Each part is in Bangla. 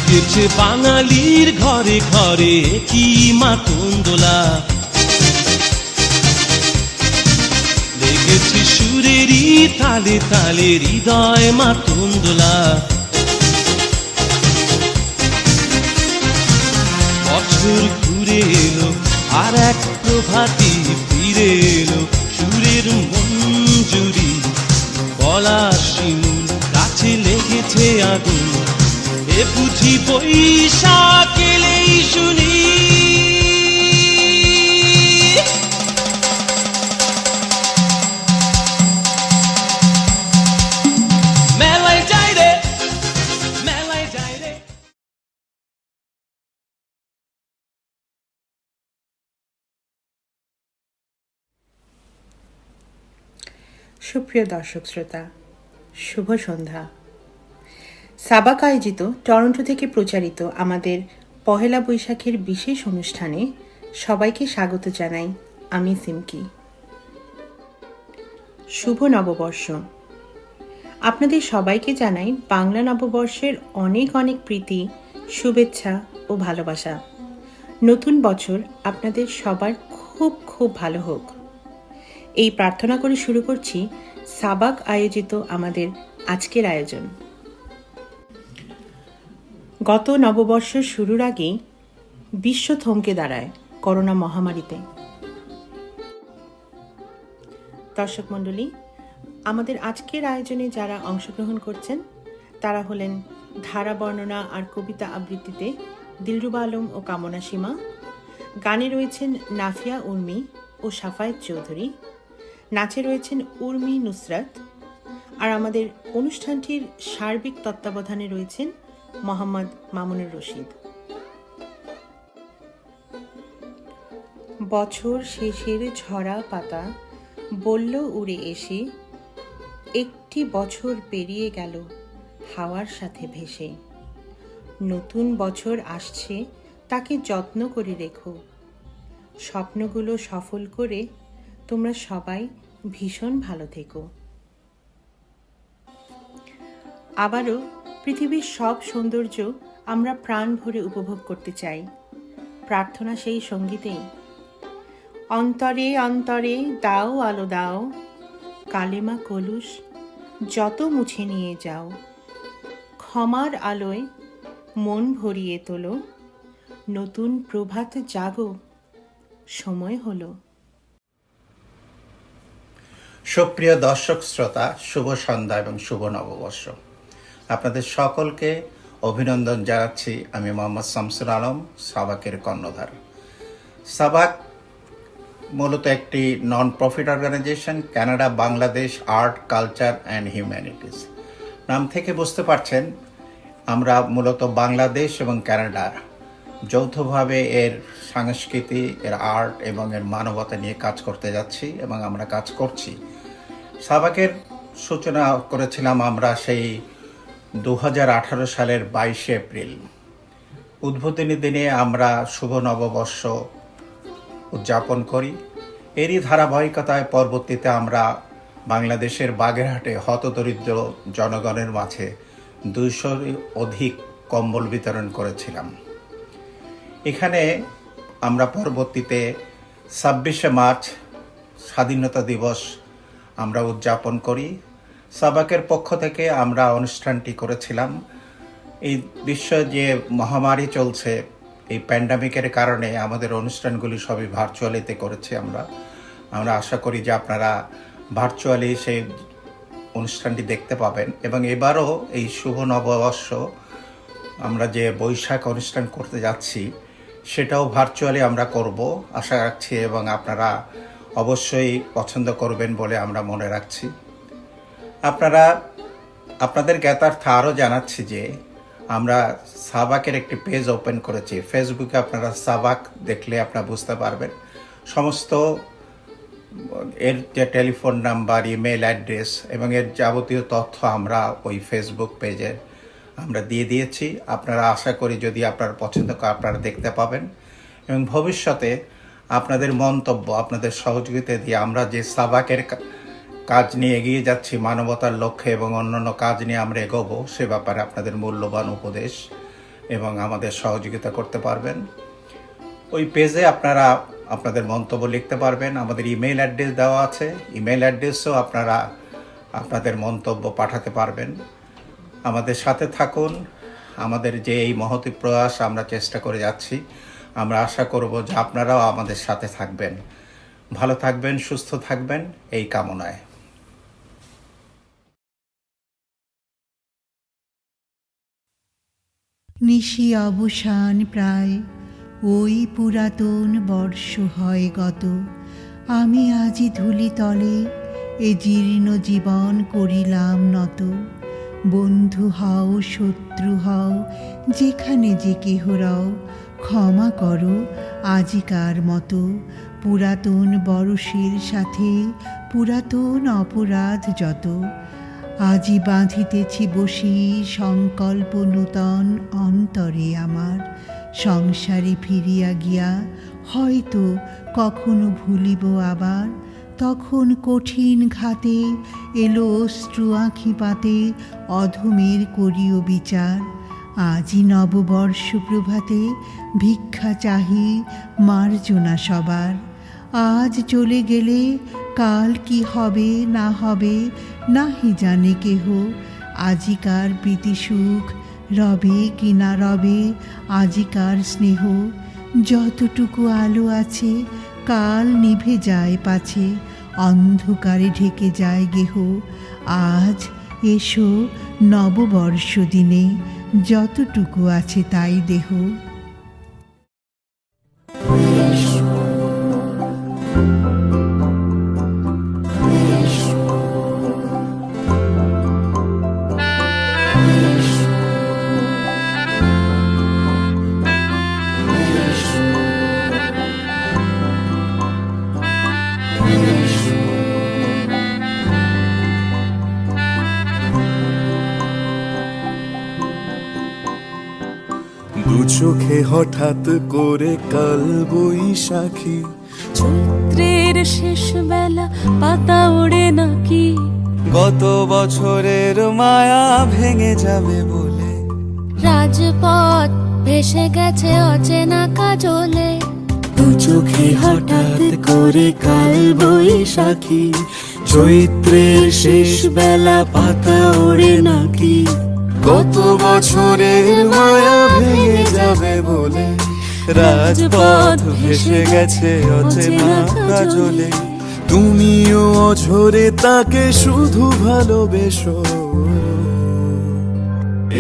লেগেছে বাঙালির ঘরে ঘরে কি মাতঙ্গলা, লেগেছে সুরেরই তালে তালে হৃদয় মাতঙ্গলা। বছর ঘুরে এলো আর এক প্রভাতী ফিরে এলো, সুরের মঞ্জুরি গলা শিমুল গাছে লেগেছে আগুন, এ বুঝি বৈশাখ এলেই শুনি। মেলায় যাই রে, মেলায় যাই রে। সুপ্রিয় দর্শক শ্রোতা, শুভ সন্ধ্যা। সাবাক আয়োজিত টরন্টো থেকে প্রচারিত আমাদের পহেলা বৈশাখের বিশেষ অনুষ্ঠানে সবাইকে স্বাগত জানাই। আমি সিমকি। শুভ নববর্ষ। আপনাদের সবাইকে জানাই বাংলা নববর্ষের অনেক অনেক প্রীতি, শুভেচ্ছা ও ভালোবাসা। নতুন বছর আপনাদের সবার খুব খুব ভালো হোক, এই প্রার্থনা করে শুরু করছি সাবাক আয়োজিত আমাদের আজকের আয়োজন। গত নববর্ষ শুরুর আগেই বিশ্ব থমকে দাঁড়ায় করোনা মহামারীতে। দর্শক মণ্ডলী, আমাদের আজকের আয়োজনে যারা অংশগ্রহণ করছেন তারা হলেন ধারা বর্ণনা আর কবিতা আবৃত্তিতে দিলরুবা আলম ও কামনা সীমা, গানে রয়েছেন নাফিয়া উর্মি ও সাফায়েত চৌধুরী, নাচে রয়েছেন উর্মি নুসরাত, আর আমাদের অনুষ্ঠানটির সার্বিক তত্ত্বাবধানে রয়েছেন মোহাম্মদ মামুনুর রশিদ। বছর শেষের ঝরা পাতা বলল উড়ে এসে, একটি বছর পেরিয়ে গেল হাওয়ার সাথে ভেসে। নতুন বছর আসছে, তাকে যত্ন করে রেখো, স্বপ্নগুলো সফল করে তোমরা সবাই ভীষণ ভালো থেকো। আবারও পৃথিবীর সব সৌন্দর্য আমরা প্রাণ ভরে উপভোগ করতে চাই। প্রার্থনা সেই সঙ্গীতেই। অন্তরে অন্তরে দাও আলো দাও, কালেমা কলুষ যত মুছে নিয়ে যাও, ক্ষমার আলোয় মন ভরিয়ে তোলো, নতুন প্রভাত জাগো, সময় হলো। সুপ্রিয় দর্শক শ্রোতা, শুভ সন্ধ্যা এবং শুভ নববর্ষ। আপনাদের সকলকে অভিনন্দন জানাচ্ছি। আমি মোহাম্মদ শামসুল আলম, সাবাকের কর্ণধার। সাবাক মূলত একটি non profit organization, Canada Bangladesh art culture and humanities. নাম থেকে বুঝতে পারছেন আমরা মূলত বাংলাদেশ এবং কানাডার যৌথভাবে এর সংস্কৃতি, এর আর্ট এবং এর মানবতা নিয়ে কাজ করতে যাচ্ছি এবং আমরা কাজ করছি। সাবাকের সূচনা করেছিলাম আমরা সেই 2018 সালের 22 এপ্রিল। উদ্বোধনী দিনে আমরা শুভ নববর্ষ উদযাপন করি। এরই ধারাবাহিকতায় পরবর্তীতে আমরা বাংলাদেশের বাগেরহাটে হতদরিদ্র জনগণের মাঝে 200 অধিক কম্বল বিতরণ করেছিলাম। এখানে আমরা পরবর্তীতে 26শে মার্চ স্বাধীনতা দিবস আমরা উদযাপন করি। সাবাকের পক্ষ থেকে আমরা অনুষ্ঠানটি করেছিলাম। এই বিশ্ব যে মহামারী চলছে, এই প্যান্ডামিকের কারণে আমাদের অনুষ্ঠানগুলি সবই ভার্চুয়ালিতে করেছি আমরা আশা করি যে আপনারা ভার্চুয়ালি সেই অনুষ্ঠানটি দেখতে পাবেন। এবং এবারও এই শুভ নববর্ষ আমরা যে বৈশাখ অনুষ্ঠান করতে যাচ্ছি সেটাও ভার্চুয়ালি আমরা করব আশা রাখছি, এবং আপনারা অবশ্যই পছন্দ করবেন বলে আমরা মনে রাখছি। আপনাদের জ্ঞাতার্থে আরও জানাচ্ছি যে আমরা সাবাকের একটি পেজ ওপেন করেছি ফেসবুকে। আপনারা সাবাক দেখলে আপনারা বুঝতে পারবেন। সমস্ত এর যে টেলিফোন নাম্বার, ইমেল অ্যাড্রেস এবং এর যাবতীয় তথ্য আমরা ওই ফেসবুক পেজে আমরা দিয়ে দিয়েছি। আপনারা আশা করি যদি আপনার পছন্দ করে আপনারা দেখতে পাবেন, এবং ভবিষ্যতে আপনাদের মন্তব্য, আপনাদের সহযোগিতা দিয়ে আমরা যে সাবাকের কাজ নিয়ে এগিয়ে যাচ্ছি মানবতার লক্ষ্যে এবং অন্যান্য কাজ নিয়ে আমরা এগোবো, সে ব্যাপারে আপনাদের মূল্যবান উপদেশ এবং আমাদের সহযোগিতা করতে পারবেন। ওই পেজে আপনারা আপনাদের মন্তব্য লিখতে পারবেন। আমাদের ইমেল অ্যাড্রেস দেওয়া আছে, ইমেল অ্যাড্রেসেও আপনারা আপনাদের মন্তব্য পাঠাতে পারবেন। আমাদের সাথে থাকুন। আমাদের যে এই মহতী প্রয়াস আমরা চেষ্টা করে যাচ্ছি, আমরা আশা করব যে আপনারাও আমাদের সাথে থাকবেন। ভালো থাকবেন, সুস্থ থাকবেন, এই কামনায়। নিশি অবসান প্রায়, ওই পুরাতন বর্ষ হয় গত। আমি আজি ধূলিতলে এ জীর্ণ জীবন করিলাম নত। বন্ধু হও শত্রু হও, যেখানে যে কেহ রও, ক্ষমা করো আজিকার মতো। পুরাতন বরষের সাথে পুরাতন অপরাধ যত। আজি বাঁধিতেছি বসি সংকল্প নূতন অন্তরে আমার। সংসারে ফিরিয়া গিয়া হয়তো কখনো ভুলিব আবার। তখন কঠিন ঘাতে এলো অশ্রু আঁখি পাতে, অধমের করিও বিচার। আজি নববর্ষ প্রভাতে ভিক্ষা চাহি মার্জনা সবার। আজ চলে গেলে কাল কি হবে না হবে নাহি জানে কেহ। আজিকার প্রীতি সুখ রবে কি না রবে, আজিকার স্নেহ। যতটুকু আলো আছে কাল নিভে যায় পাছে, অন্ধকারে ঢেকে যায় গেহ। আজ এসো নববর্ষ দিনে, যতটুকু আছে তাই দেহ। দু চোখে হঠাৎ করে কাল বৈশাখী, চৈত্রের শেষ বেলা পাতা ওড়ে নাকি, গত বছরের মায়া ভেঙে যাবে বলে। রাজপথ ভেসে গেছে অচেনা কাজলে। দু চোখে হঠাৎ করে কাল বৈশাখী, চৈত্রের শেষ বেলা পাতা ওড়ে নাকি, গত বছরের মায়া ভেঙে যাবে বলে। রাজপথ ভেসে গেছে অচেনা কাজলে। তুমিও অঝরে তাকে শুধু ভালোবেসো।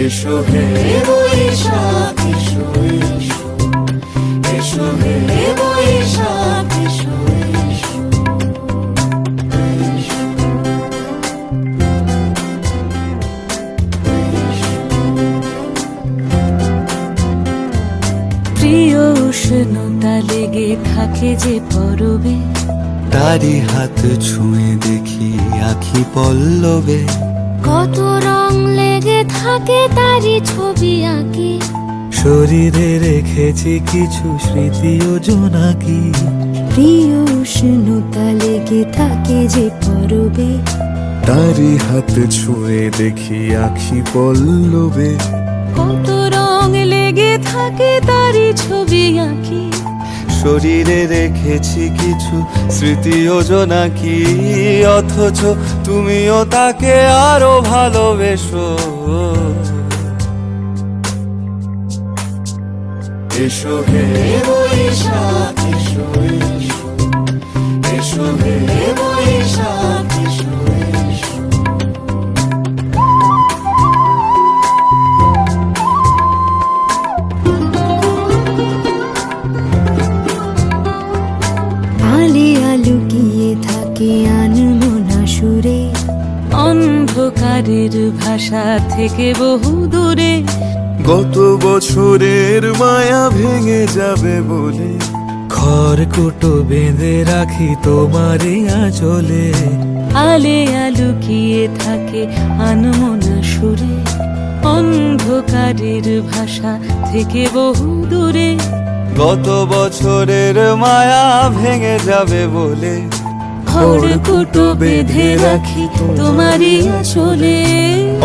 এসো হে বৈশাখ এসো, এসো এসো হে বৈশাখ এসো, এসো। প্রিয় উষ্ণতা লেগে থাকে যে পরবে, তারি হাত ছুঁয়ে দেখি আখি পল্লবে। কত রং লেগে থাকে তারই ছবি আঁকি, শরীরে রেখেছি কিছু স্মৃতি ও জোনাকি। প্রিয় উষ্ণতা লেগে থাকে যে পরবে, তারি হাত ছুঁয়ে দেখি আখি পল্লবে। কত রং লেগে থাকে তারই ছবি আঁকি, শরীরে রেখেছি কিছু স্মৃতি ও জোনাকি। অথচ তুমিও তাকে আরো ভালোবেসো। এসো হে বৈশাখ এসো, এসো এসো হে বৈশাখ এসো, এসো। আলে আলুকিয়ে থাকে আনমনা সুরে, অন্ধকারের ভাষা থেকে বহু দূরে। গত বছরের মায়া ভেঙে যাবে বলে, খড়কুটো বেঁধে রাখি তোমারই আঁচলে। আলে আলুকিয়ে থাকে আনমনা সুরে, অন্ধকারের ভাষা থেকে বহু দূরে। গত বছরের মায়া ভেঙে যাবে বলে, খড়কুটো বেঁধে রাখি তোমারই আঁচলে।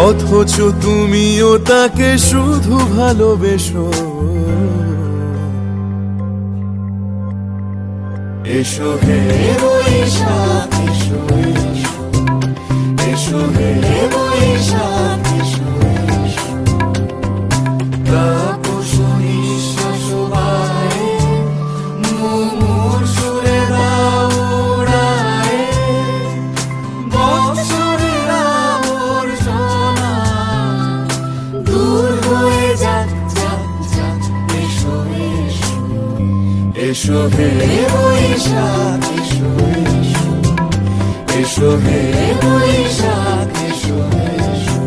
অথচ তুমিও তাকে শুধু ভালোবেসো। এসো হে বৈশাখ এসো, এসো হে বৈশাখ এসো, তাপস নিঃশ্বাস বায়ে মুমুর সুরে দাও উড়ায়ে, বৎসরের আবর্জনা দূর হয়ে যাক যাক যাক। এসো এসো, এসো হে বৈশাখ এসো, এসো হে বৈশাখ এসো, এসো।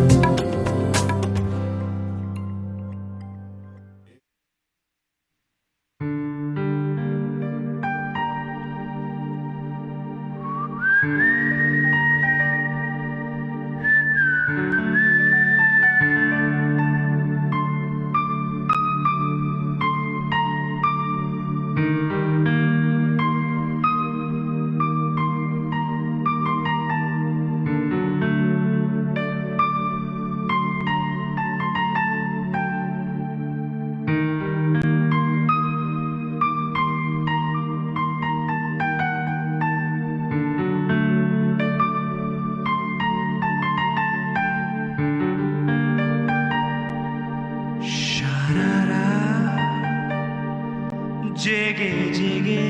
জেগে জেগে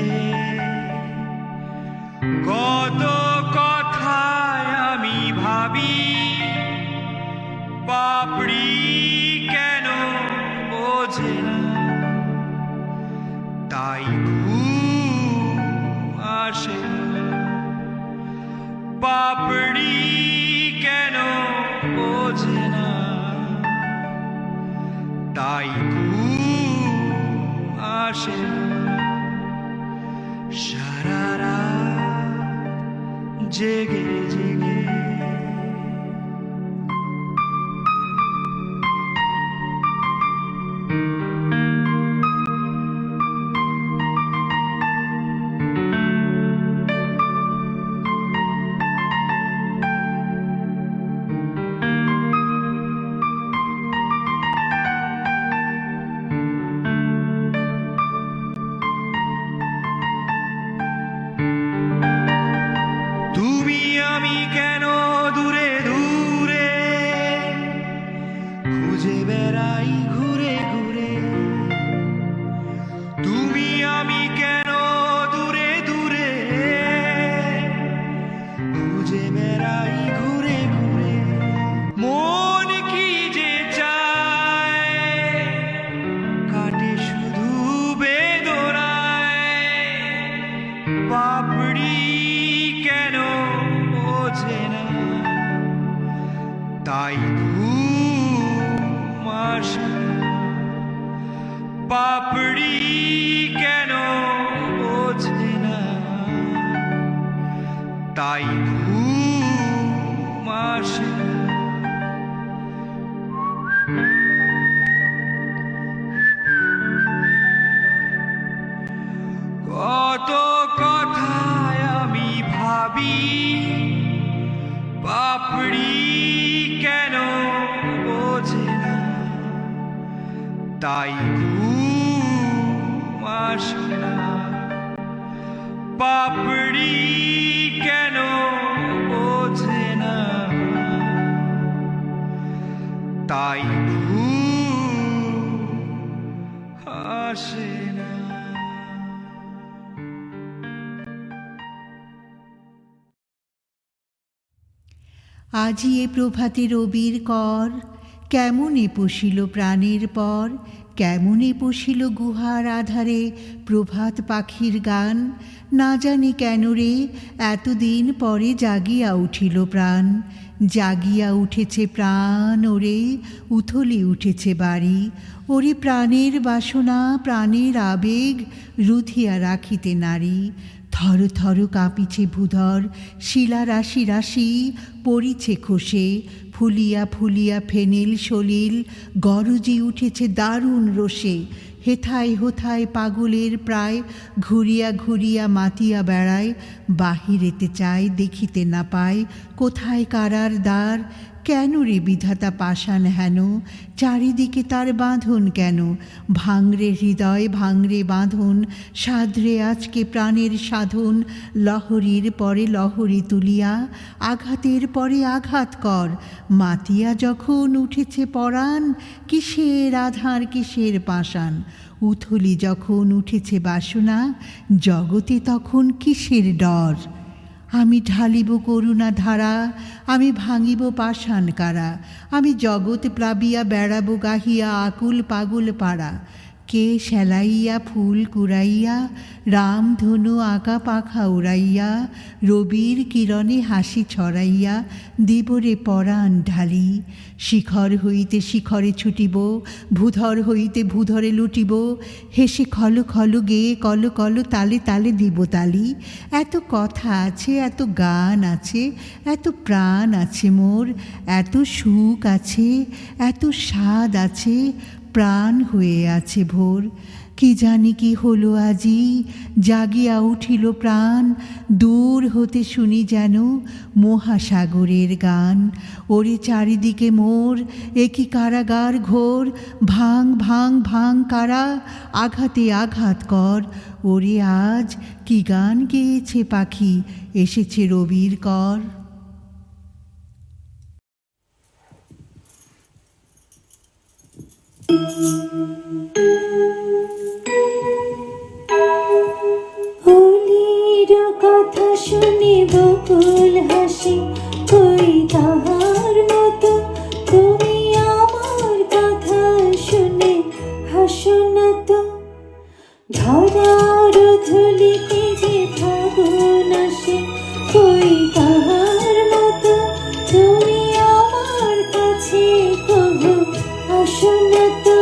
কত কথায় আমি ভাবি, পাপড়ি কেন বোঝে না, তাই ঘুম আসে না। পাপড়ি কেন বোঝে না, তাই আসে না। সারা রাত জেগে জেগে তাই ঘুম আসে না। পাপড়ি কেন বোঝে না, তাই ঘুম আসে না। কত কথায় আমি ভাবি, পাপড়ি কেন বোঝে না, তাই ঘুম আসে না। পাপড়ি কেন বোঝে না, তাই ঘুম আসে না। আজি এ প্রভাতে রবির কর, কেমনে পশিল প্রাণের পর, কেমনে পশিল গুহার আধারে প্রভাত পাখির গান। না জানি কেন রে এতদিন পরে জাগিয়া উঠিল প্রাণ, জাগিয়া উঠেছে প্রাণ ওরে, উথলে উঠেছে বাড়ি। ওরে প্রাণের বাসনা প্রাণের আবেগ রুধিয়া রাখিতে নারী। থর থর কাঁপিছে ভূধর, শিলা রাশি রাশি পড়িছে খসে, ফুলিয়া ফুলিয়া ফেনিল সলিল গরজি উঠেছে দারুণ রোষে। হেথায় হোথায় পাগলের প্রায় ঘুরিয়া ঘুরিয়া মাতিয়া বেড়ায়, বাহিরেতে চায় দেখিতে না পায় কোথায় কারার দ্বার। কেন রে বিধাতা পাষাণ হেন, চারিদিকে তার বাঁধন কেন? ভাঙরে হৃদয় ভাঙরে বাঁধন, সাধরে আজকে প্রাণের সাধন। লহরীর পরে লহরী তুলিয়া আঘাতের পরে আঘাত কর। মাতিয়া যখন উঠেছে পরাণ, কিসের আধার কিসের পাষাণ? উথলি যখন উঠেছে বাসনা, জগতে তখন কিসের ডর? আমি ঢালিব করুণা ধারা, আমি ভাঙিব পাষাণ কারা। আমি জগৎ প্লাবিয়া বেড়াবো গাহিয়া আকুল পাগল পাড়া। কে সেলাইয়া ফুল কুড়াইয়া, রামধনু আঁকা পাখা উড়াইয়া, রবির কিরণে হাসি ছড়াইয়া দিবরে পরাণ ঢালি। শিখর হইতে শিখরে ছুটিব, ভূধর হইতে ভূধরে লুটিব। হেসে খল খল গেয়ে কল কল তালে তালে দিব তালি। এত কথা আছে, এত গান আছে, এত প্রাণ আছে মোর, এত সুখ আছে, এত স্বাদ আছে, প্রাণ হয়ে আছে ভোর। কি জানি কি হলো আজি, জাগিয়া উঠিল প্রাণ। দূর হতে শুনি যেন মহাসাগরের গান। ওরে চারিদিকে মোর একই কারাগার ঘোর। ভাঙ ভাঙ ভাঙ কারা, আঘাতে আঘাত কর। ওরে আজ কি গান গেয়েছে পাখি, এসেছে রবির কর। হোলির কথা শুনে বকুল হাসি, কই তাহার মতো তুমি আমার কথা শুনে হাসো না তো। ধরার ধুলিতে যে ফাগুন আসে, কই তাহার মতো তুমি আমার কাছে কবু আসো না তো।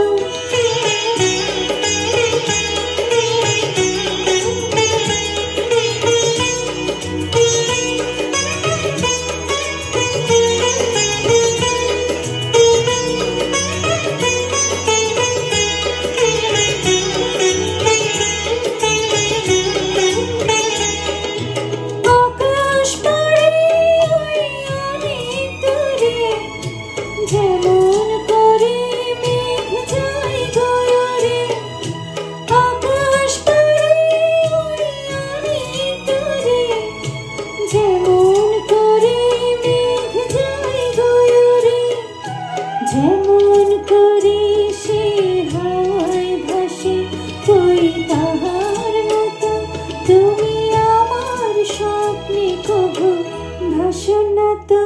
আকাশ পাড়ে ওই অনেক দূরে, যেমন করে মেঘ যায় গয়রে। আকাশ পাড়ে ওই অনেক দূরে, যেমন করে মেঘ যায় গয়রে। যেমন করে সে হাওয়ায় ভাসে, কই তাহার মতো তুমি আমার স্বপ্নে কবু ভাসো না তো।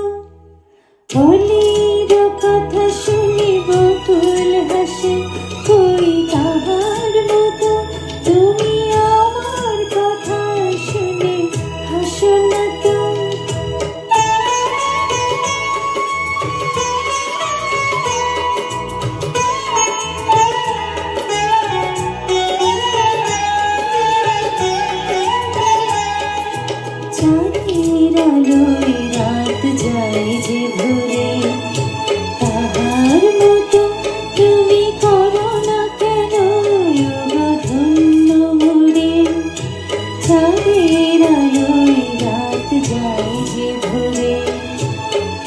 হোলির কথা শুনে বকুল হাসে, কই তাহার মতো তুমি আমার কথা শুনে হাসো না তো। চাঁদের আলোয় রাত যায় যে ভোরে, তাহার মতো তুমি করো না কেন ওগো ধন্য মোরে। চাঁদের আলোয় রাত যায় যে ভোরে,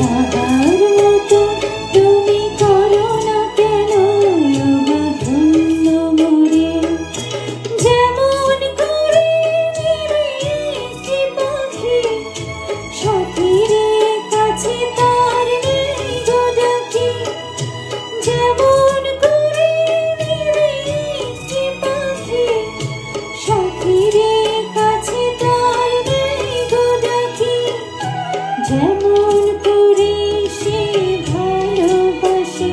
তাহার মতো তুমি করো না কেন ওগো ধন্য মোরে। যেমন করে নিবে একটি পাখি, সাথীরে কাছে তার নেই গো ডাকি। যেমন করে নিবে একটি পাখি, সাথীরে কাছে তার নেই গো ডাকি। যেমন করে সে ভালোবাসে,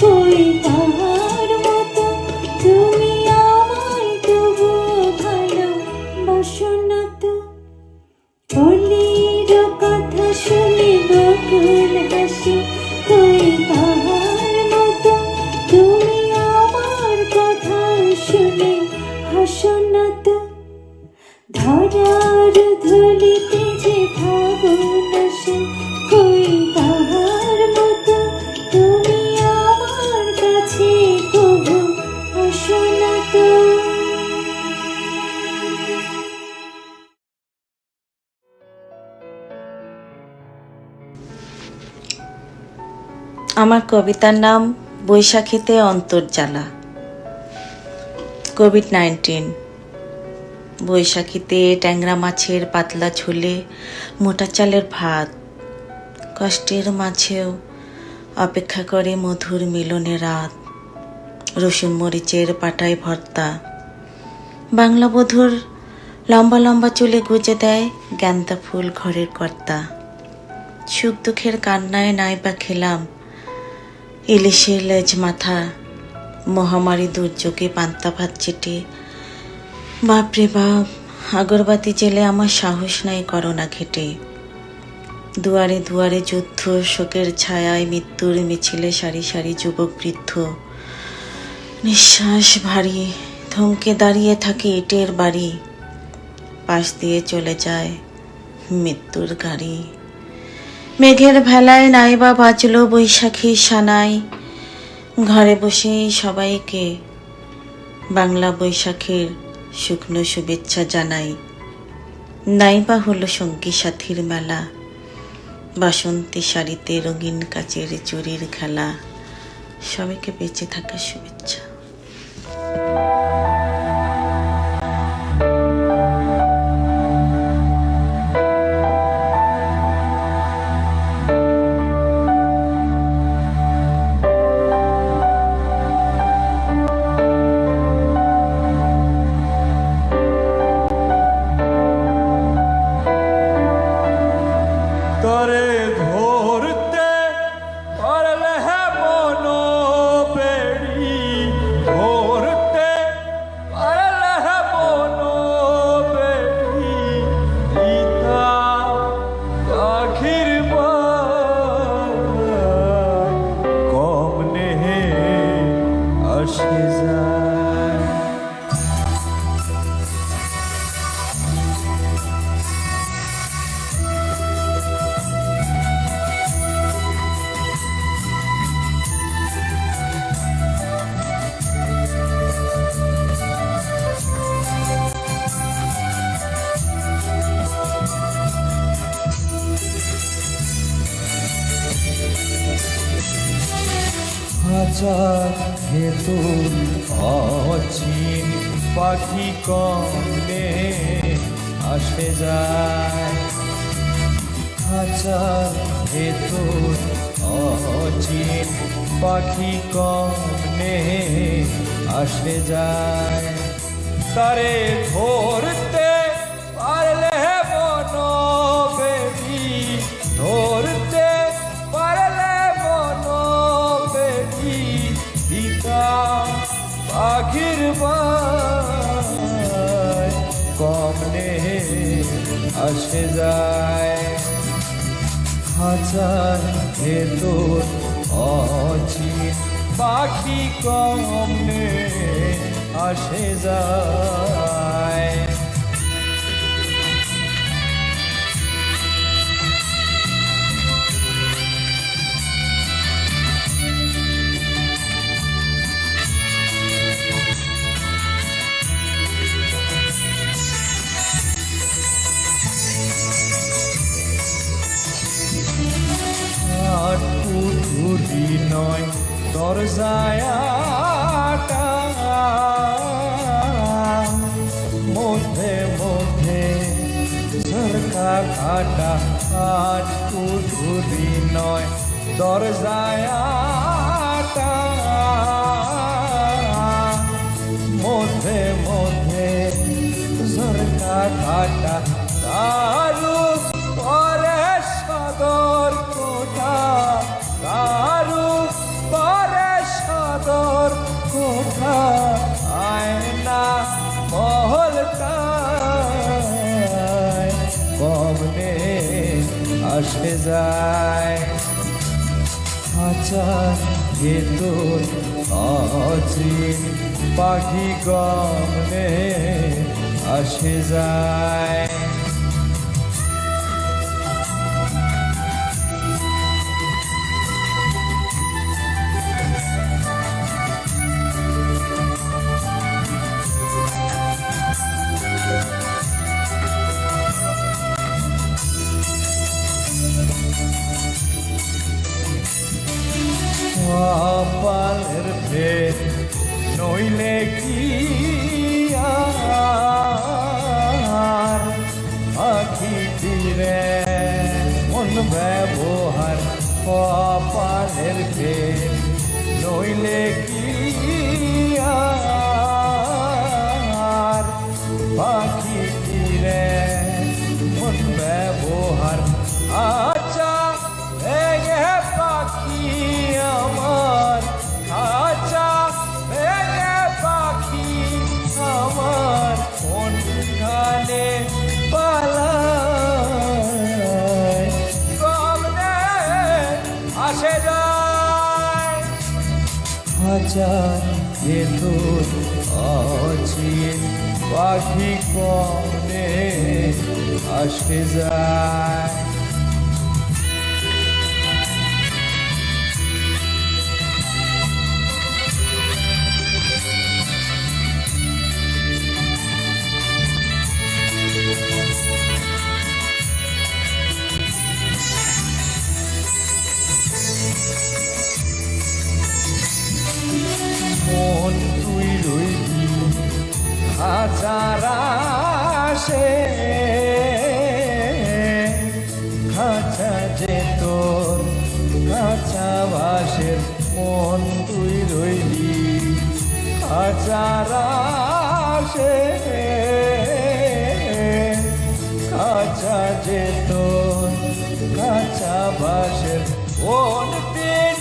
কই তাহার মতো তুমি আমায় তবু ভালোবাসো না তো। হোলির কথা শুনে বকুল হাসি, কই তাহার মতো তুমি আমার কথা শুনে হাসো না তো। ধরার ধুলিতে যে ফাগুন আসে, আমার কবিতার নাম বৈশাখীতে অন্তর্জালা। কোভিড-19। বৈশাখীতে ট্যাংরা মাছের পাতলা ঝোলে মোটা চালের ভাত, কষ্টের মাঝেও অপেক্ষা করে মধুর মিলনে রাত, রসুন মরিচের পাটায় ভর্তা, বাংলা বধূর লম্বা লম্বা চুলে গুজে দেয় গ্যান্দা ফুল ঘরের কর্তা। সুখ দুঃখের কান্নায় নাইবা খেলাম ইলিশের লেজ মাথা, মহামারী দুর্যোগে পান্তা ভাত চেটে। বাপরে বাপ, আগরবাতি জেলে আমার সাহস নাই করোনা ঘেটে। দুয়ারে দুয়ারে যুদ্ধ, শোকের ছায়ায় মৃত্যুর মিছিলে সারি সারি যুবক বৃদ্ধ। নিঃশ্বাস ভারী, থমকে দাঁড়িয়ে থাকে ইটের বাড়ি, পাশ দিয়ে চলে যায় মৃত্যুর গাড়ি। মেঘের ভেলায় নাইবা বাজলো বৈশাখী সানাই, ঘরে বসেই সবাইকে বাংলা বৈশাখের শুকনো শুভেচ্ছা জানাই। নাইবা হলো সঙ্গী সাথীর মেলা, বাসন্তী শাড়িতে রঙিন কাচের চুরির খেলা। সবাইকে বেঁচে থাকার শুভেচ্ছা। তরে ধরতে পারলে মন বেড়ি, ধরতে পারলে মন বেড়ি, ইতা পাখির কম নেহে আসে যায়। হাজার ভেতর অচিন পাখি কমে আসে যায়। হাজার ভেতর অচিন পাখি কমে আসে যায়। তারে ধরতে পারলে মন বেবি, ধরতে পারলে মন বেবি, পিতা পাখির কমনে আসে যায়। হাজার ভেতর অচিন পাখি কমনে আসে যায়। ঘুরি নয় দরজায় আটা, মধ্যে মধ্যে ঝরকা কাটা। আট ঘুরি নয় দরজায় আটা, মধ্যে মধ্যে ঝরকা কাটা। দারু পরে সদর কোঠা, দারু পরে সদর কোঠা। আয়না মহলটায় কমনে আসে যায়। হাজার ভেতর অচিন পাখি কমনে আসে যায়। কপালের ফের নইলে কি আর আখি তীরে মন ব্যবহার কপালের ফের নইলে কি আর পাখি তীরে মন ব্যবহার আচ্ছা ভেঙে পাখি আমার আচ্ছা ভেঙে পাখি আমার কোন গানে পালায় কমনে আসে যায় হাজার এতর অচিন পাখি কমনে আসে যায় মন তুই রইবি হাজার আসে খাঁচা যে তোর কাঁচা বাসের মন তুই রইবি হাজার আসে কাঁচা যে তোর কাঁচা বাসের কোন দিন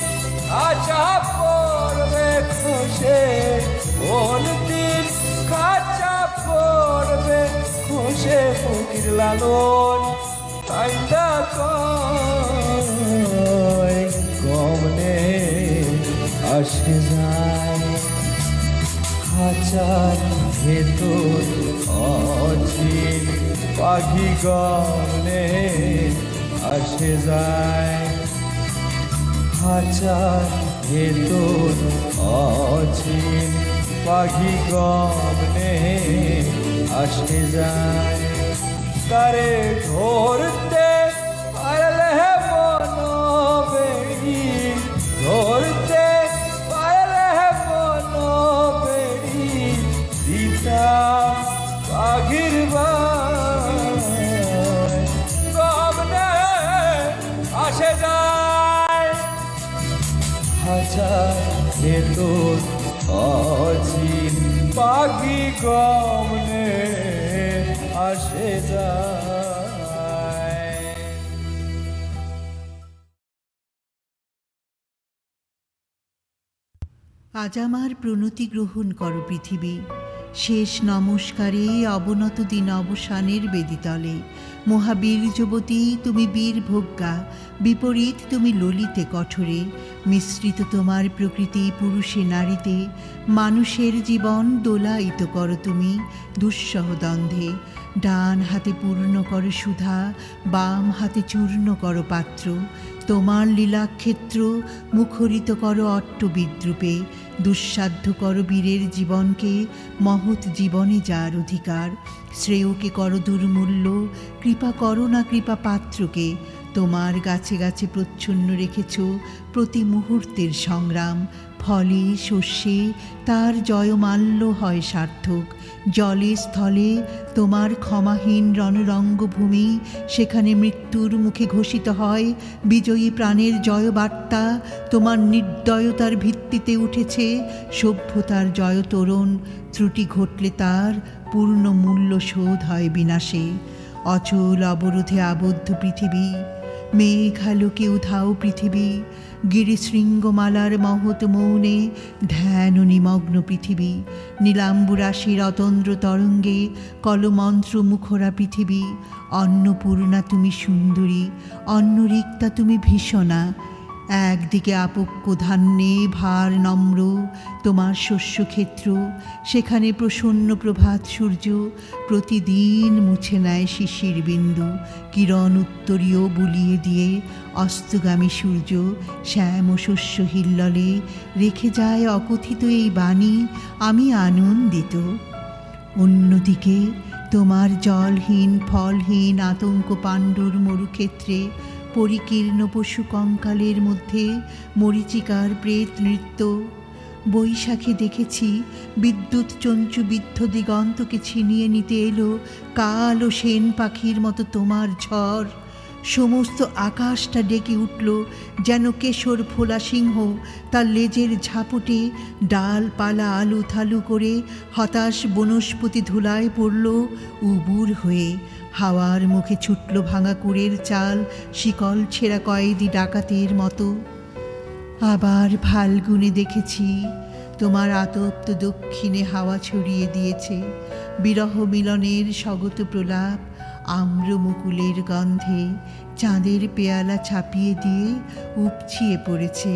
কাঁচা পড়বে খুশে কোন দিন কাঁচা পড়বে খুশে ফকির লালন কাইন্দা কয় কমনে আসে যায় খাঁচার ভেতর অচিন পাখি গমনে আসে যায় খাঁচার ভেতর অচিন পাখি গমনে আসে যায় তারে ধরতে পারলে মন বেড়ি ধরতে পারলে মন বেড়ি দিতা পাখির গমনে আসে যায় হাজার ভেতর অচিন পাখি গমনে আসে যায় আজ আমার প্রণতি গ্রহণ করো পৃথিবী, শেষ নমস্কারে অবনত দিন অবসানের বেদিতলে। মহাবীর্যবতী তুমি বীরভোগ্যা, বিপরীত তুমি ললিতে কঠোরে। মিশ্রিত তোমার প্রকৃতি পুরুষে নারীতে, মানুষের জীবন দোলায়িত করো তুমি দুঃসহ দ্বন্দ্বে। ডান হাতে পূর্ণ করো সুধা, বাম হাতে চূর্ণ করো পাত্র। তোমার লীলাক্ষেত্র মুখরিত করো অট্ট বিদ্রুপে। দুঃসাধ্য করো বীরের জীবনকে, মহৎ জীবনে যার অধিকার। শ্রেয়কে করো দুর্মূল্য, কৃপা করো না কৃপা পাত্রকে। তোমার গাছে গাছে প্রচ্ছন্ন রেখেছ প্রতি মুহূর্তের সংগ্রাম। ফলে শস্যে তার জয়মাল্য হয় সার্থক। জলে স্থলে তোমার ক্ষমাহীন রণরঙ্গভূমি, সেখানে মৃত্যুর মুখে ঘোষিত হয় বিজয়ী প্রাণের জয়বার্তা। তোমার নির্দয়তার ভিত্তিতে উঠেছে সভ্যতার জয়তোরণ। ত্রুটি ঘটলে তার পূর্ণ মূল্য শোধ হয় বিনাশে। অচল অবরোধে আবদ্ধ পৃথিবী, মেঘালোকে উধাও পৃথিবী। গিরিশৃঙ্গমালার মহৎ মৌনে ধ্যান নিমগ্ন পৃথিবী। নীলাম্বুরাশির অতন্দ্র তরঙ্গে কলমন্ত্র মুখরা পৃথিবী। অন্নপূর্ণা তুমি সুন্দরী, অন্নরিক্তা তুমি ভীষণা। একদিকে আপক্য ধান্যে ভার নম্র তোমার শস্যক্ষেত্র, সেখানে প্রসন্ন প্রভাত সূর্য প্রতিদিন মুছে নেয় শিশির বিন্দু। কিরণ উত্তরীয় বুলিয়ে দিয়ে অস্তগামী সূর্য শ্যাম শস্য হিল্ললে রেখে যায় অকথিত এই বাণী, আমি আনন্দিত। অন্যদিকে তোমার জলহীন ফলহীন আতঙ্ক পাণ্ডুর মরুক্ষেত্রে পরিকীর্ণ পশু কঙ্কালের মধ্যে মরীচিকার প্রেত নৃত্য। বৈশাখে দেখেছি বিদ্যুৎ চঞ্চু বিদ্ধ দিগন্তকে ছিনিয়ে নিতে এলো কালো সেন পাখির মতো তোমার ঝড়। সমস্ত আকাশটা ডেকে উঠল যেন কেশর ফোলা সিংহ তার লেজের ঝাপটে ডালপালা আলু থালু করে হতাশ বনস্পতি ধুলায় পড়ল উবুর হয়ে। হাওয়ার মুখে ছুটল ভাঙা কুড়ের চাল শিকল ছেঁড়া কয়েদি ডাকাতের মতো। আবার ফাল্গুনে দেখেছি তোমার আতপ্ত দক্ষিণে হাওয়া ছড়িয়ে দিয়েছে বিরহ মিলনের স্বগত প্রলাপ। আম্র মুকুলের গন্ধে চাঁদের পেয়ালা ছাপিয়ে দিয়ে উপচিয়ে পড়েছে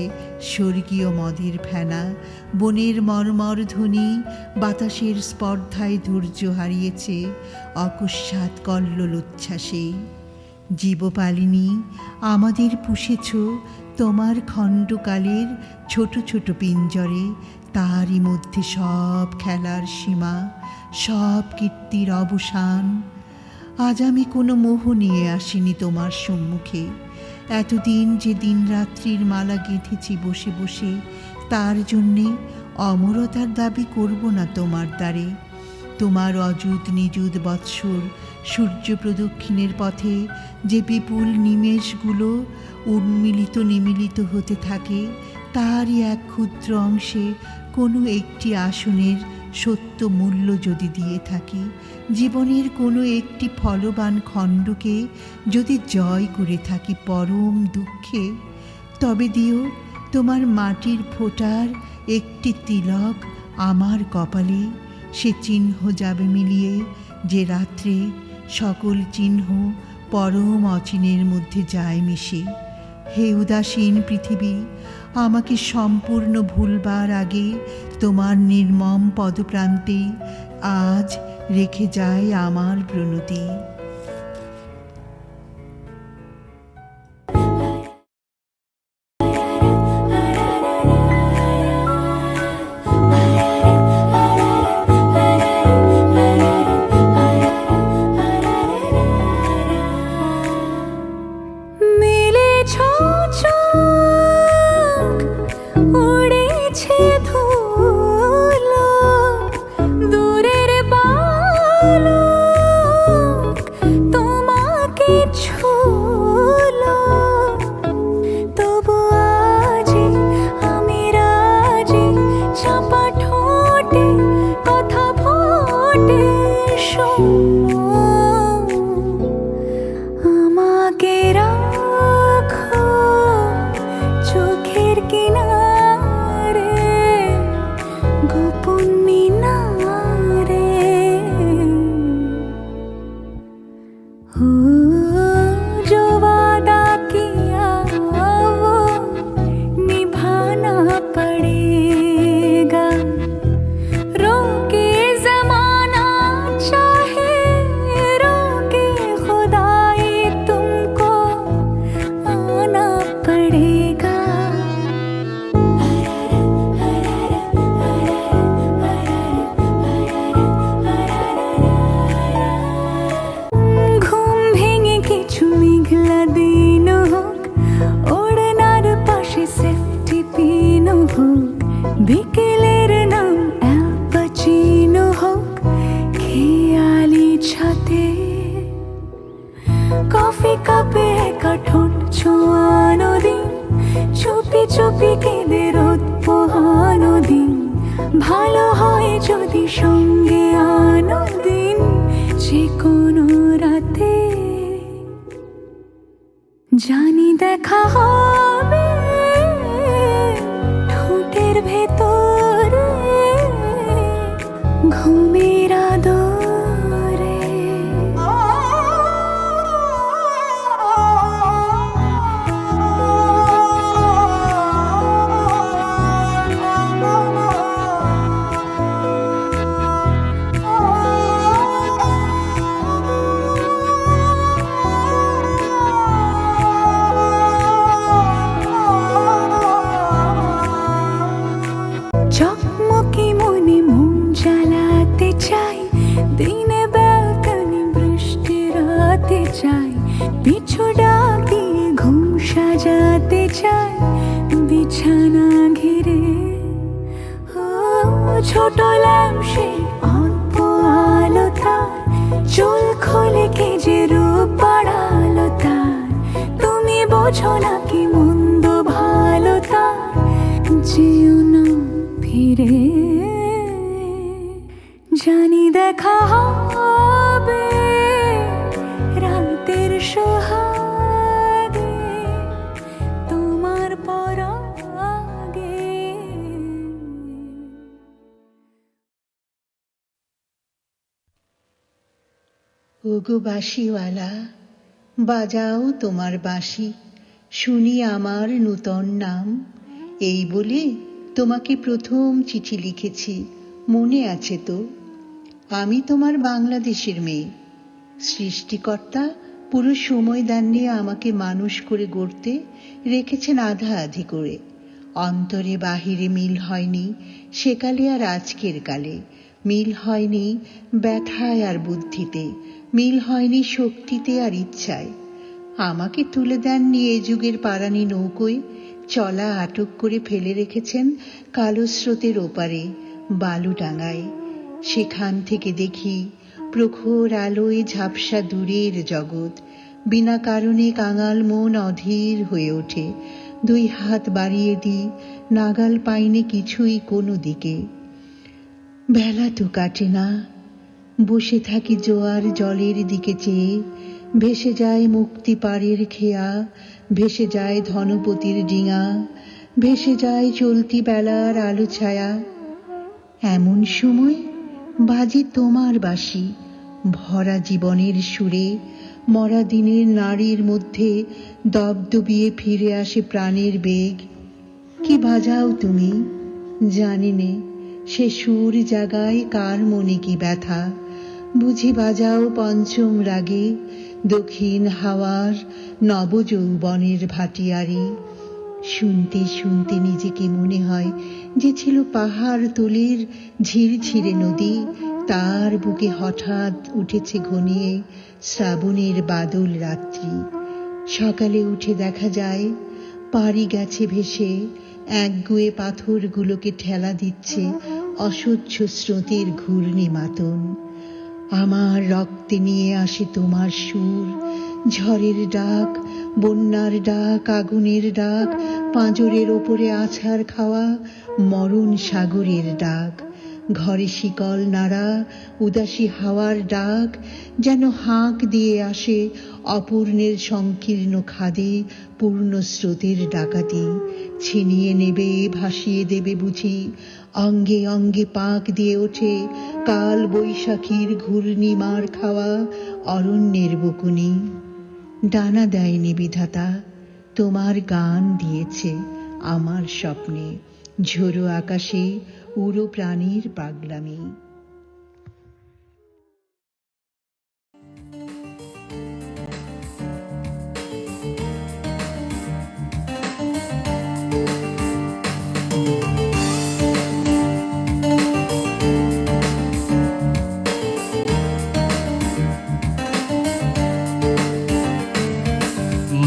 স্বর্গীয় মদের ফেনা। বনের মর্মর ধ্বনি বাতাসের স্পর্ধায় ধৈর্য হারিয়েছে অকস্মাৎ কল্লোল উচ্ছ্বাসে। জীবপালিনী, আমাদের পুষেছ তোমার খণ্ডকালের ছোট ছোট পিঞ্জরে। তারই মধ্যে সব খেলার সীমা, সব কীর্তির অবসান। আজ আমি কোনো মোহ নিয়ে আসিনি তোমার সম্মুখে। এতদিন যে দিন রাত্রির মালা গেঁথেছি বসে বসে, তার জন্যে অমরতার দাবি করব না তোমার দ্বারে। তোমার অযুত নিযুত বৎসর সূর্য প্রদক্ষিণের পথে যে বিপুল নিমেষগুলো উন্মিলিত নিমিলিত হতে থাকে, তারই এক ক্ষুদ্র অংশে কোনো একটি আসনের সত্য মূল্য যদি দিয়ে থাকি, জীবনের কোনো একটি ফলবান খণ্ডকে যদি জয় করে থাকি পরম দুঃখে, তবে দিও তোমার মাটির ফোঁটার একটি তিলক আমার কপালে। সে চিহ্ন যাবে মিলিয়ে যে রাত্রে সকল চিহ্ন পরম অচিনের মধ্যে যায় মিশে। হে উদাসীন পৃথিবী, আমাকে সম্পূর্ণ ভুলবার আগে তোমার নির্মম পদপ্রান্তে আজ রেখে যায় আমার প্রণতি। বিকেলের নাম অ্যালপাচিনো হোক খেয়ালি ছাতে, কফি কাপে একা ঠোঁট ছোঁয়ানো দিন, চুপি চুপি কেঁদে রোদ পোহানো দিন। ভালো হয় যদি সঙ্গে আনো দিন, যে কোনো রাতে জানি দেখা হবে ঠোঁটের ভেতরে ঘুমের আদরে। শুতে চাই বিছানা ঘিরে। ও ছোট ল্যাম্পে অল্প আলো তার, চুল খোলে কে যে রূপ বাড়ালো তার। তুমি বোঝো না কি মন্দ ভালো তার, যেও না ফিরে। জানি দেখা হবে রাতের সোহাগে তোমার পরাগে। ওগো বাঁশিওয়ালা, বাজাও তোমার বাঁশি, শুনি আমার নূতন নাম। এই বলে তোমাকে প্রথম চিঠি লিখেছি, মনে আছে তো? আমি তোমার বাংলাদেশের মেয়ে। সৃষ্টিকর্তা পুরো সময় দেননি আমাকে মানুষ করে গড়তে, রেখেছেন আধা আধি করে। অন্তরে বাহিরে মিল হয়নি সেকালে আর আজকের কালে, মিল হয়নি ব্যথায় আর বুদ্ধিতে, মিল হয়নি শক্তিতে আর ইচ্ছায়। আমাকে তুলে দেননি এ যুগের পারানি নৌকোয়, চলা আটক করে ফেলে রেখেছেন কালো স্রোতের ওপারে বালুডাঙায়। সেখান থেকে দেখি প্রখর আলোয় ঝাপসা দূরের জগৎ। বিনা কারণে কাঙাল মন অধীর হয়ে ওঠে, দুই হাত বাড়িয়ে দিই, নাগাল পাইনি কিছুই কোনো দিকে। বেলা তো কাটে না, বসে থাকি জোয়ার জলের দিকে চেয়ে। ভেসে যায় মুক্তি পাড়ের খেয়া, ভেসে যায় ধনপতির ডিঙা, ভেসে যায় চলতি বেলার আলো ছায়া। এমন সময় বাজে তোমার বাঁশি, ভরা জীবনের সুরে। মরা দিনের নারীর মধ্যে দবদবিয়ে ফিরে আসে প্রাণের বেগ। কি বাজাও তুমি, জানি নে সে সুর জাগায় কার মনে কি ব্যথা। বুঝি বাজাও পঞ্চম রাগে দক্ষিণ হাওয়ার নবযৌবনের ভাটিয়ারি। শুনতে শুনতে নিজেকে মনে হয় যে ছিল পাহাড় তোলের ঝিরঝিরে নদী, তার বুকে হঠাৎ উঠেছে ঘনিয়ে শ্রাবণের বাদল রাত্রি। সকালে উঠে দেখা যায় পাড়ি গেছে ভেসে, একগুয়ে পাথরগুলোকে ঠেলা দিচ্ছে অসহ্য স্রোতের ঘূর্ণি মাতন। আমার রক্তে নিয়ে আসে তোমার সুর, ঝড়ের ডাক, বন্যার ডাক, আগুনের ডাক, পাঁজরের ওপরে আছাড় খাওয়া মরণ সাগরের ডাক। ঘরে শিকল নাড়া উদাসী হাওয়ার ডাক, যেন হাঁক দিয়ে আসে অপূর্ণের সংকীর্ণ খাদে পূর্ণ স্রোতের ডাকাতি। ছিনিয়ে নেবে, ভাসিয়ে দেবে বুঝি, অঙ্গে অঙ্গে পাক দিয়ে ওঠে কাল বৈশাখীর ঘূর্ণি মার খাওয়া অরণ্যের বকুনি। ডানা দেয়নি বিধাতা, তোমার গান দিয়েছে আমার স্বপ্নে, ঝোড়ো আকাশে উড়ো প্রাণীর পাগলামি।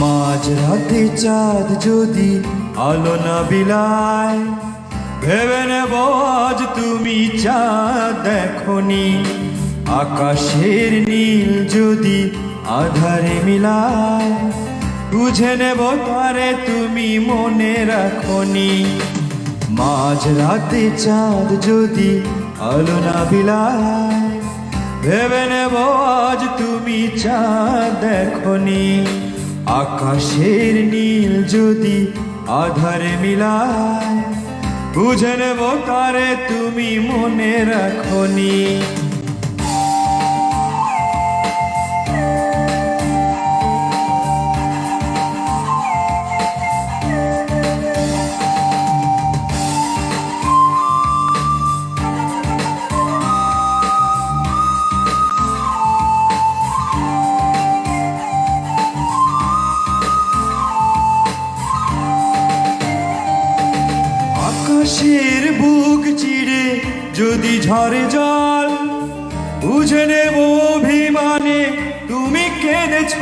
মাঝরাতে চাঁদ যদি আলো না বিলায়, ভেবে নেব আজ তুমি চাঁদ দেখনি। আকাশের নীল যদি আধারে মিলায়, বুঝে নেব তারে তুমি মনে রাখনি। মাঝরাতে চাঁদ যদি আলো না বিলায়, ভেবে নেব আজ তুমি চাঁদ দেখনি। আকাশের নীল যদি আধারে মিলায়, বুঝে নেব তারে তুমি মনে রাখনি। আকাশের বুক চিরে যদি ঝরে জল, বুঝে নেব অভিমানে তুমি কেঁদেছ।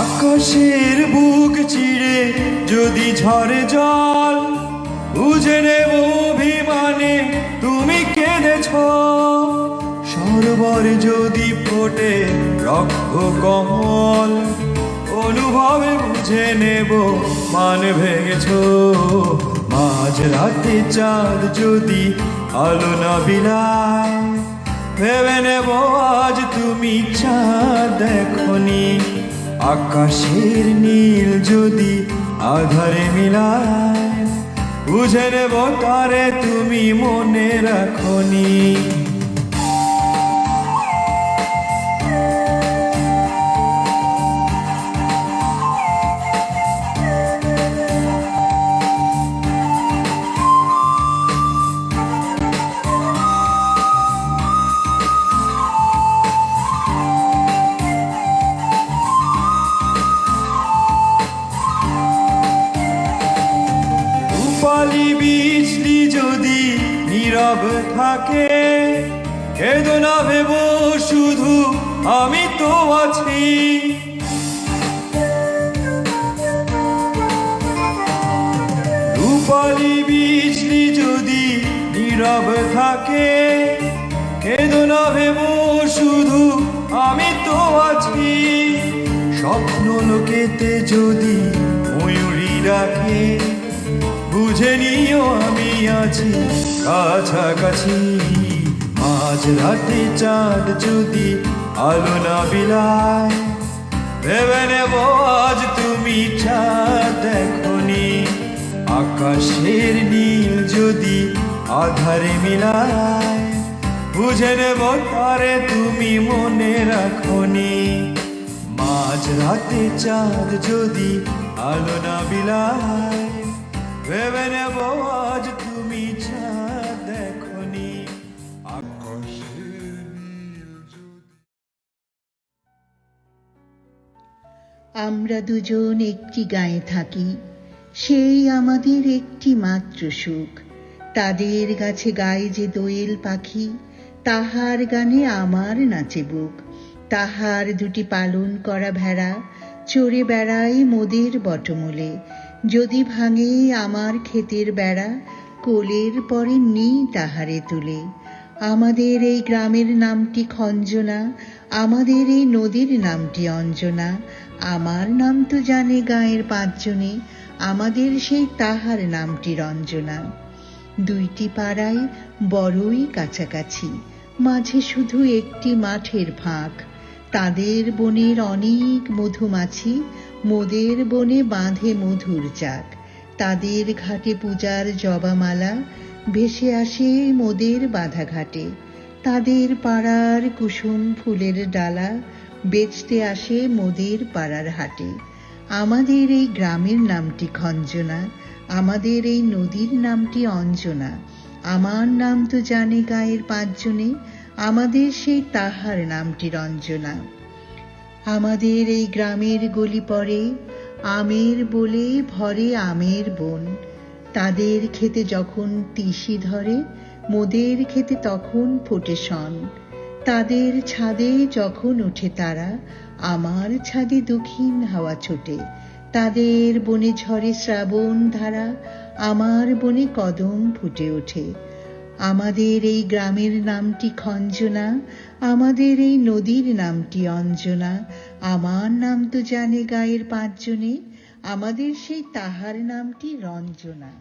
আকাশের বুক চিড়ে যদি ঝরে জল, বুঝে নেব অভিমানে তুমি কেঁদেছ। সরোবর যদি ফোটে রক্ত কমল, অনুভবে বুঝে নেব মান ভেঙেছ। মাঝ রাতে চাঁদ যদি আলো না বিলায়, ভেবে নেব আজ তুমি চাঁদ দেখনি। আকাশের নীল যদি আধারে মিলায়, বুঝে নেব তারে তুমি মনে রাখনি। রূপালি বিজলি যদি নীরব থাকে, কেঁদো না ভেব শুধু আমি তো আছি। রূপালি বিজলি যদি নীরব থাকে, কেঁদো না ভেব শুধু আমি তো আছি। স্বপ্ন লোকেতে যদি ময়ূরী রাখে, বুঝে নিও আমি আছি কাছাকাছি। মাঝ রাতে চাঁদ যদি আলো না বিলায়, ভেবে নেব আজ তুমি চাঁদ দেখনি। আকাশের নীল যদি আধারে মিলায়, বুঝে নেব তারে তুমি মনে রাখনি। মাঝ রাতে চাঁদ যদি আলো না বিলায়, ভেবে নেব আজ তুমি চাঁদ দেখনি। আমরা দুজন একটি গায়ে থাকি, সেই আমাদের একটি মাত্র সুখ। তাদের গাছে গায়ে যে দোয়েল পাখি, তাহার গানে আমার নাচে বুক। তাহার দুটি পালন করা ভেড়া চড়ে বেড়ায় মোদের বটমূলে। যদি ভাঙে আমার ক্ষেতের বেড়া, কোলের পরে নিই তাহারে তুলে। আমাদের এই গ্রামের নামটি খঞ্জনা, আমাদের এই নদীর নামটি অঞ্জনা। আমার নাম তো জানে গাঁয়ের পাঁচজনে, আমাদের সেই তাহার নামটি রঞ্জনা। দুইটি পাড়ায় বড়ই কাছাকাছি, মাঝে শুধু একটি মাঠের ফাঁক। তাদের বনের অনেক মধুমাছি, মোদের বনে বাঁধে মধুর চাক। তাদের ঘাটে পূজার জবামালা ভেসে আসে মোদের বাঁধা ঘাটে। তাদের পাড়ার কুসুম ফুলের ডালা বেচতে আসে মোদের পাড়ার হাটে। আমাদের এই গ্রামের নামটি খঞ্জনা, আমাদের এই নদীর নামটি অঞ্জনা। আমার নাম তো জানে গাঁয়ের পাঁচজনে, আমাদের সেই তাহার নামটি রঞ্জনা। আমাদের এই গ্রামের গলি পরে আমের বলে ভরে আমের বন। তাদের খেতে যখন তিসি ধরে, মোদের খেতে তখন ফোটে শন। তাদের ছাদে যখন ওঠে তারা, আমার ছাদে দক্ষিণ হাওয়া ছোটে। তাদের বনে ঝরে শ্রাবণ ধারা, আমার বনে কদম ফুটে ওঠে। আমাদের এই গ্রামের নামটি খঞ্জনা, আমাদের এই নদীর নামটি অঞ্জনা। আমার নাম তো জানে গাঁয়ের পাঁচজনে, আমাদের সেই তাহার নামটি রঞ্জনা।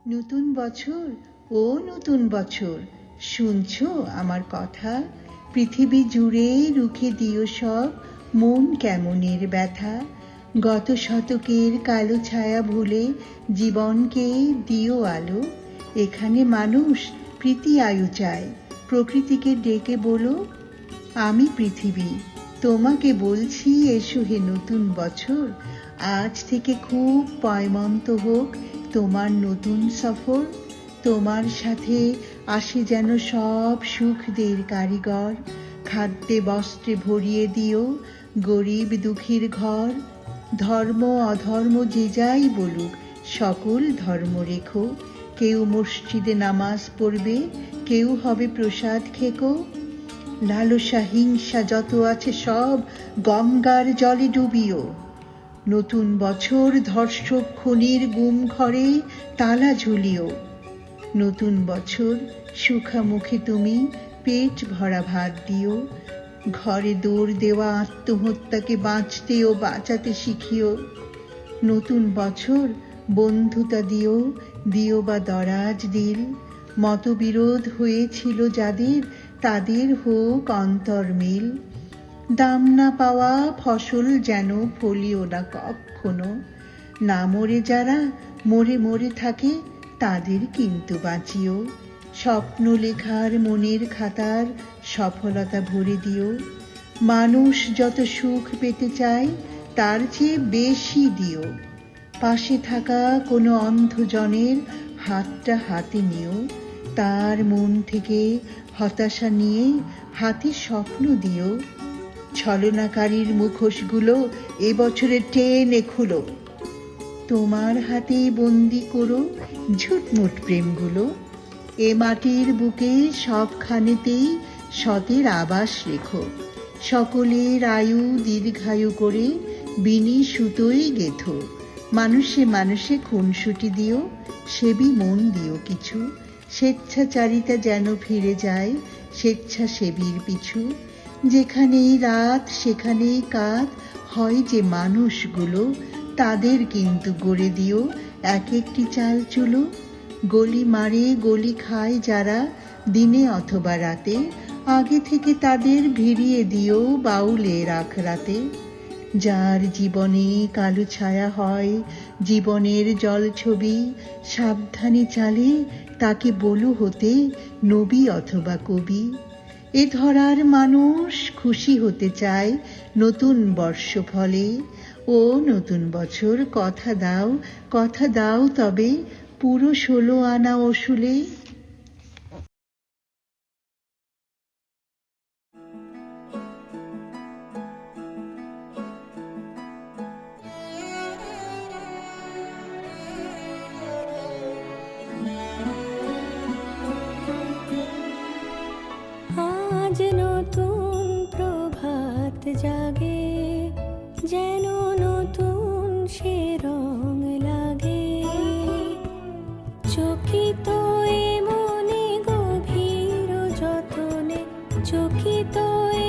নতুন বছর, ও নতুন বছর, শুনছো আমার কথা? পৃথিবী জুড়ে রুখে দিও সব মন কেমনের ব্যথা। গত শতকের কালো ছায়া ভুলে জীবনকে দিও আলো। এখানে মানুষ প্রীতি আয়ু চায়, প্রকৃতিকে ডেকে বলো, আমি পৃথিবী তোমাকে বলছি, এসো হে নতুন বছর। আজ থেকে খুব পয়মন্ত হোক তোমার নতুন সফর। তোমার সাথে আসে যেন সব সুখদের কারিগর। খাদ্যে বস্ত্রে ভরিয়ে দিও গরিব দুঃখীর ঘর। ধর্ম অধর্ম যে যাই বলুক, সকল ধর্ম রেখো। কেউ মসজিদে নামাজ পড়বে, কেউ হবে প্রসাদ খেকো। লালসা হিংসা যত আছে সব গঙ্গার জলে ডুবিও। নতুন বছর ধর্ষক খুনির গুম ঘরে তালা ঝুলিও। নতুন বছর সুখা মুখে তুমি পেট ভরা ভাত দিও। ঘরে দৌড় দেওয়া আত্মহত্যাকে বাঁচতে ও বাঁচাতে শিখিও। নতুন বছর বন্ধুতা দিও, দিও বা দরাজ দিল। মতবিরোধ হয়েছিল যাদের, তাদের হোক অন্তর্মিল। দাম না পাওয়া ফসল যেন ফলিও না কখনো। না মরে যারা মরে মরে থাকে, তাদের কিন্তু বাঁচিও। স্বপ্ন লেখার মনের খাতার সফলতা ভরে দিও। মানুষ যত সুখ পেতে চায়, তার চেয়ে বেশি দিও। পাশে থাকা কোনো অন্ধজনের হাতটা হাতে নিও। তার মন থেকে হতাশা নিয়ে হাতে স্বপ্ন দিও। ছলনাকারীর মুখোশগুলো এবছরে টেনে খুলো। তোমার হাতে বন্দি করো ঝুটমুট প্রেমগুলো। এ মাটির বুকে সবখানেতেই সতের আবাস রেখো। সকলের আয়ু দীর্ঘায়ু করে বিনি সুতোই গেথো। মানুষে মানুষে খুনসুটি দিও, সেবী মন দিও কিছু। স্বেচ্ছাচারিতা যেন ফিরে যায় স্বেচ্ছাসেবীর পিছু। যেখানেই রাত সেখানেই কাত হয় যে মানুষগুলো, তাদের কিন্তু গড়ে দিও এক একটি চাল চুলো। গলি মারে গলি খায় যারা দিনে অথবা রাতে, আগে থেকে তাদের ভিড়িয়ে দিও বাউলের আখড়াতে। যার জীবনে কালো ছায়া হয় জীবনের জলছবি, সাবধানে চালে তাকে বলো হতে নবী অথবা কবি। এ ধরার মানুষ খুশি হতে চায় নতুন বর্ষ ফলে। ও নতুন বছর কথা দাও তবে পুরো 16 আনা ওসুলে। আজ নতুন প্রভাত জাগে, যেন নতুন সে রং লাগে। চকিত এ মনে গভীর যতনে, চকিত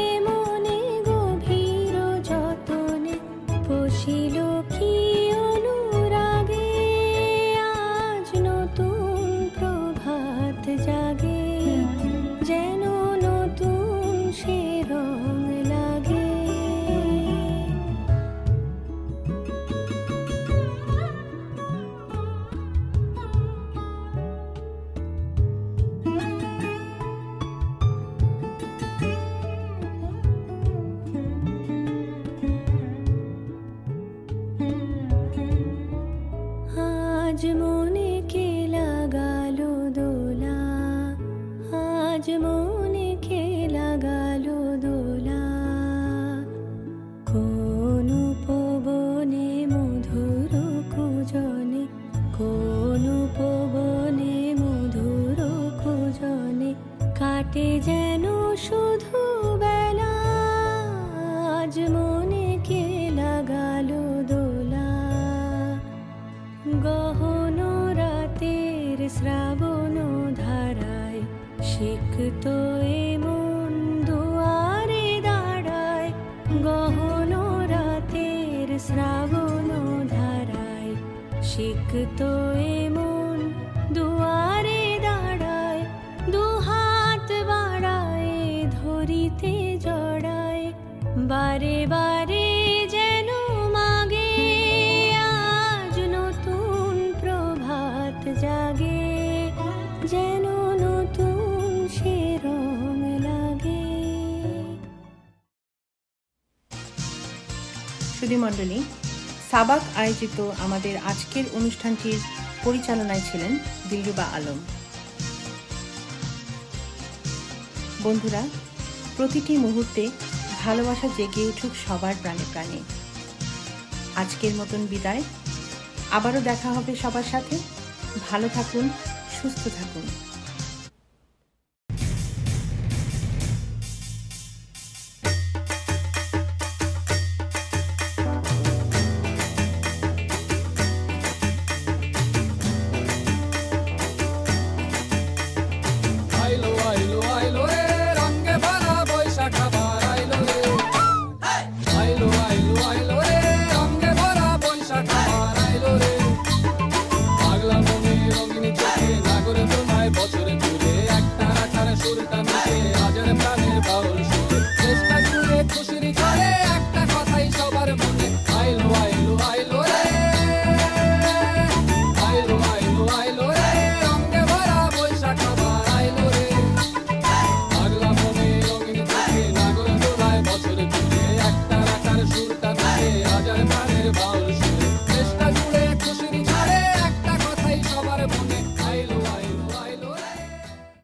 এ মনে গভীর যতনে, পশিল কি অনুরাগে। আজ নতুন প্রভাত জাগে, যেন নতুন সে রং লাগে। আজ মনে কে লাগালো দোলা, আজ মনে কে লাগালো দোলা। কোন পবনে মধুর কুজনে, কোন পবনে মধুর কুজনে, কাটে যেন শুধু বেলা। আজ মনে কে লাগালো দোলা, গহন রাতের শ্রাবণ ধারায়, সিক্ত এ মন দুয়ারে দাঁড়ায়। গহন রাতের শ্রাবণ ধারায়, সিক্ত এ মন দুয়ারে দাঁড়ায়, দুহাত বাড়ায়, ধরিতে জড়ায়, বারে বারে যেন মাগে, আজ নতুন প্রভাত জাগে, যেন নতুন সে রং লাগে। সুধীমণ্ডলী, সাবাক আয়োজিত আমাদের আজকের অনুষ্ঠানটির পরিচালনায় ছিলেন দিলরুবা আলম। বন্ধুরা, প্রতিটি মুহূর্তে ভালোবাসা জেগে উঠুক সবার প্রাণে প্রাণে। আজকের মতন বিদায়, আবারও দেখা হবে সবার সাথে। ভালো থাকুন, সুস্থ থাকুন।